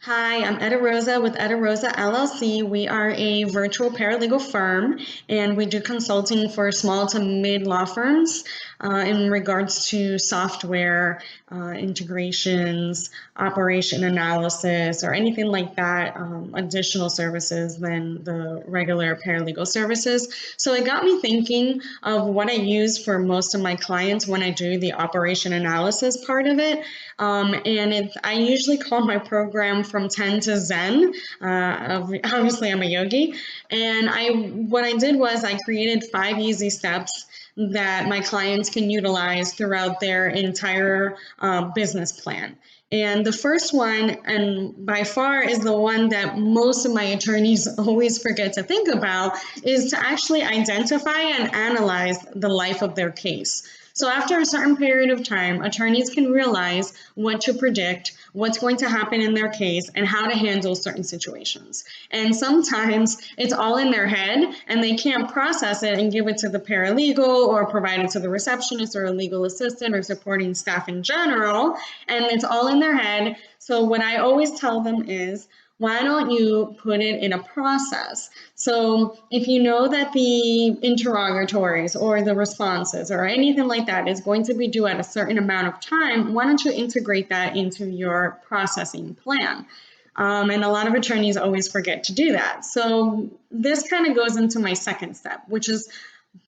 Hi, I'm Etta Rosa with Etta Rosa LLC. We are a virtual paralegal firm and we do consulting for small to mid law firms in regards to software integrations, operation analysis, or anything like that, additional services than the regular paralegal services. So it got me thinking of what I use for most of my clients when I do the operation analysis part of it. I usually call my program from 10 to Zen. Obviously, I'm a yogi. What I did was I created 5 easy steps that my clients can utilize throughout their entire business plan. And the first one, and by far is the one that most of my attorneys always forget to think about, is to actually identify and analyze the life of their case. So after a certain period of time, attorneys can realize what to predict, what's going to happen in their case, and how to handle certain situations. And sometimes it's all in their head and they can't process it and give it to the paralegal or provide it to the receptionist or a legal assistant or supporting staff in general. And it's all in their head. So what I always tell them is, why don't you put it in a process? So if you know that the interrogatories or the responses or anything like that is going to be due at a certain amount of time, why don't you integrate that into your processing plan? And a lot of attorneys always forget to do that. So this kind of goes into my second step, which is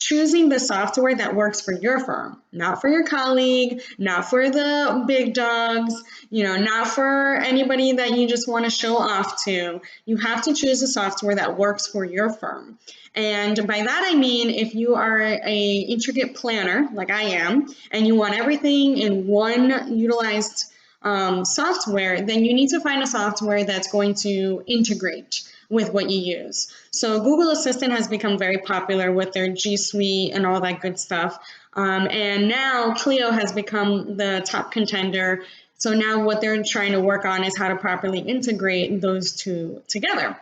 choosing the software that works for your firm, not for your colleague, not for the big dogs, not for anybody that you just want to show off to. You have to choose a software that works for your firm. And by that I mean, if you are a intricate planner like I am, and you want everything in one utilized software, then you need to find a software that's going to integrate with what you use. So Google Assistant has become very popular with their G Suite and all that good stuff. And now Clio has become the top contender. So now what they're trying to work on is how to properly integrate those two together,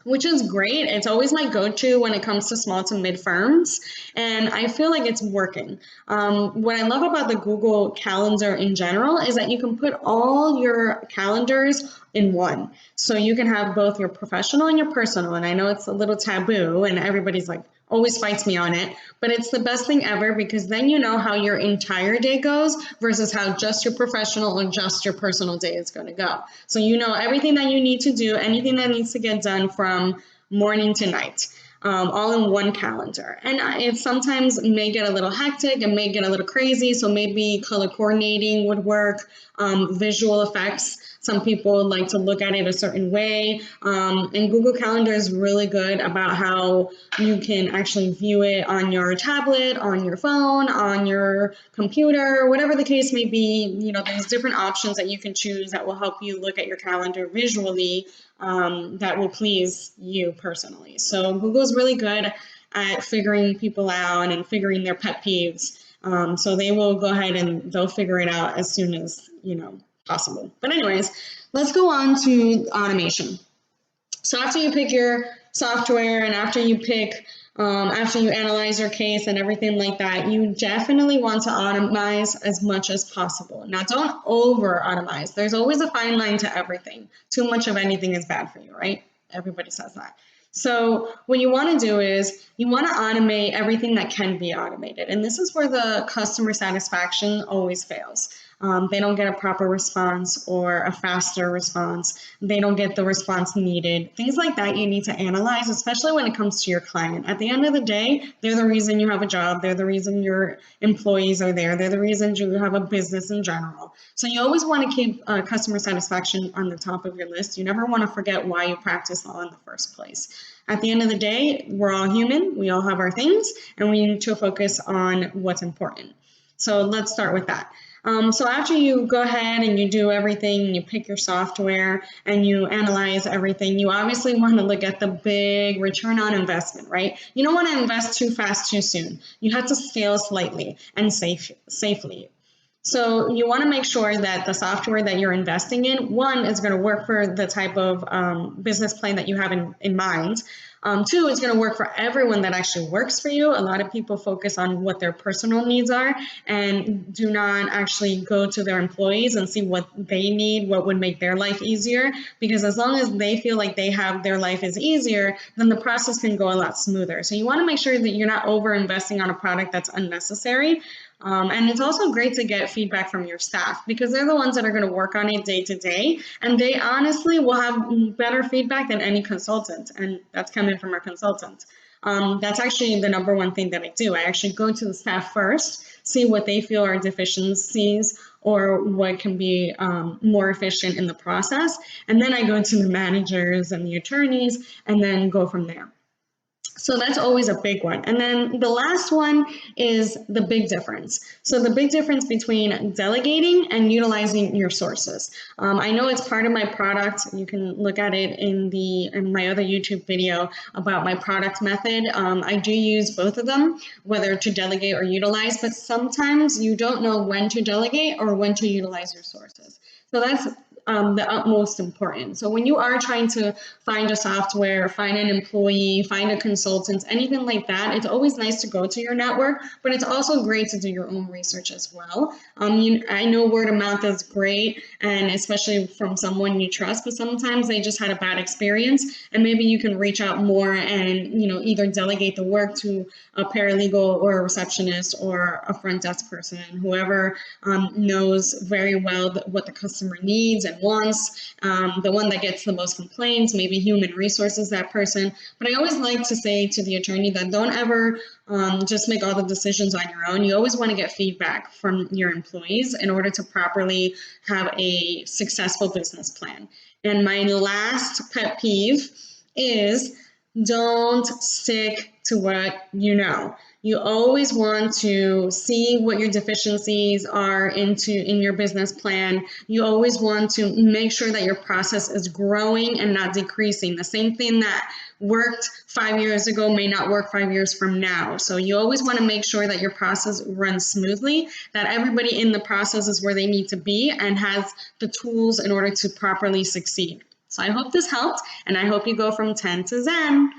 which is great. It's always my go-to when it comes to small to mid firms, and I feel like it's working. What I love about the Google Calendar in general is that you can put all your calendars in one. So you can have both your professional and your personal, and I know it's a little taboo and everybody's like, always fights me on it, but it's the best thing ever because then you know how your entire day goes versus how just your professional or just your personal day is going to go. So you know everything that you need to do, anything that needs to get done from morning to night. All in one calendar. And it sometimes may get a little hectic, it may get a little crazy, so maybe color coordinating would work, visual effects. Some people like to look at it a certain way. And Google Calendar is really good about how you can actually view it on your tablet, on your phone, on your computer, whatever the case may be. There's different options that you can choose that will help you look at your calendar visually, that will please you personally. So Google's really good at figuring people out and figuring their pet peeves. So they will go ahead and they'll figure it out as soon as, possible. But anyways, let's go on to automation. So after you pick your software and after you analyze your case and everything like that, you definitely want to automize as much as possible. Now, don't over automize. There's always a fine line to everything. Too much of anything is bad for you, right? Everybody says that. So what you want to do is you want to automate everything that can be automated. And this is where the customer satisfaction always fails. They don't get a proper response or a faster response. They don't get the response needed. Things like that you need to analyze, especially when it comes to your client. At the end of the day, they're the reason you have a job. They're the reason your employees are there. They're the reason you have a business in general. So you always want to keep customer satisfaction on the top of your list. You never want to forget why you practice law in the first place. At the end of the day, we're all human. We all have our things, and we need to focus on what's important. So let's start with that. So after you go ahead and you do everything, you pick your software and you analyze everything, you obviously want to look at the big return on investment, right? You don't want to invest too fast, too soon. You have to scale slightly and safely. So you want to make sure that the software that you're investing in, one, is going to work for the type of business plan that you have in mind. Two, it's going to work for everyone that actually works for you. A lot of people focus on what their personal needs are and do not actually go to their employees and see what they need, what would make their life easier. Because as long as they feel like they have their life is easier, then the process can go a lot smoother. So you want to make sure that you're not over investing on a product that's unnecessary. And it's also great to get feedback from your staff because they're the ones that are going to work on it day to day. And they honestly will have better feedback than any consultant. And that's coming from a consultant. That's actually the number one thing that I do. I actually go to the staff first, see what they feel are deficiencies or what can be more efficient in the process. And then I go to the managers and the attorneys and then go from there. So that's always a big one. And then the last one is the big difference. So the big difference between delegating and utilizing your sources. I know it's part of my product. You can look at it in my other YouTube video about my product method. I do use both of them, whether to delegate or utilize, but sometimes you don't know when to delegate or when to utilize your sources. So that's the utmost important. So when you are trying to find a software, find an employee, find a consultant, anything like that, it's always nice to go to your network, but it's also great to do your own research as well. I know word of mouth is great, and especially from someone you trust, but sometimes they just had a bad experience, and maybe you can reach out more and either delegate the work to a paralegal or a receptionist or a front desk person, whoever knows very well what the customer needs and wants, the one that gets the most complaints, maybe human resources, that person. But I always like to say to the attorney that don't ever just make all the decisions on your own. You always want to get feedback from your employees in order to properly have a successful business plan. And my last pet peeve is don't stick to what you know. You always want to see what your deficiencies are in your business plan. You always want to make sure that your process is growing and not decreasing. The same thing that worked 5 years ago may not work 5 years from now. So you always want to make sure that your process runs smoothly, that everybody in the process is where they need to be and has the tools in order to properly succeed. So I hope this helped, and I hope you go from 10 to Zen.